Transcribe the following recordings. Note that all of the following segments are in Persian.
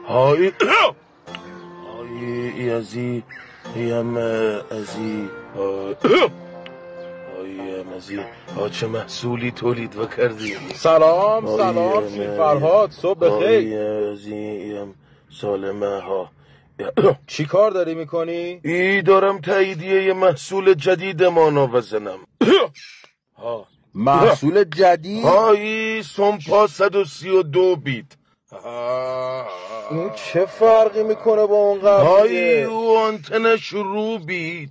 های های ازی یم ازی چه محصولی تولید و کردی. سلام شیر فرهاد، صبح بخیر. ازیم سالمه ها. چی کار داری میکنی؟ دارم تاییدیه یه محصول جدید مانا بزنم. محصول جدید؟ هایی سومپا 132 بیت. این چه فرقی میکنه با اون قبلیه؟ هایی او آنتنش رو بیت،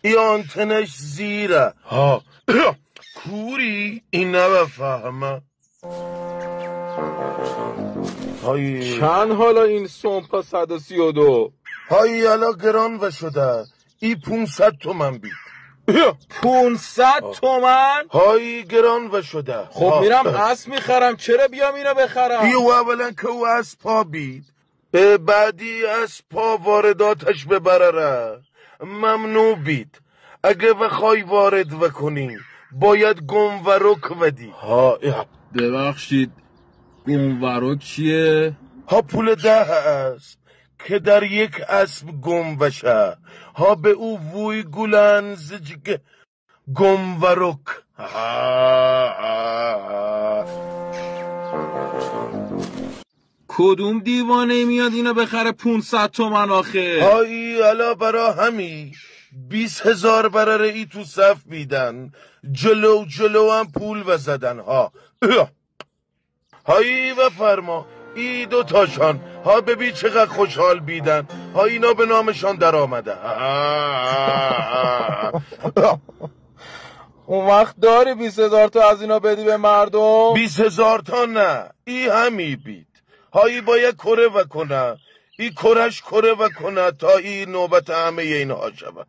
ای آنتنش زیره. کوری این نبفهمه. چند حالا این سومپا 132؟ هایی حالا گران و شده، ای 500 تومن بیت. 500 تومن؟ هایی گران و شده. خب میرم اسب میخرم، چرا بیام اینو بخرم؟ اولا که او اسبا بیت، به بعدی اسبا وارداتش ببرره ممنوع بیت. اگه بخوای وارد وکنی باید گمورک ودی. ببخشید گمورک چیه؟ پول 10 اسب که در یک اسب گم بشه، به او ووی گلن زجگ گمورک. کدوم دیوانه میاد اینو بخره 500 تومن آخه؟ هایی الا برا همی 20,000 براره ای تو صف میدن، جلو هم پول وزدن. هایی و فرما ای 2 تاشان ببین چقدر خوشحال بیدن. اینا به نامشان در آمده. اون وقت داری 20,000 تا از اینا بدی به مردم؟ 20,000 تا نه، ای همی بید. هایی باید کره و کنه، ای کرش کره و کنه تا ای نوبت همه اینها شود.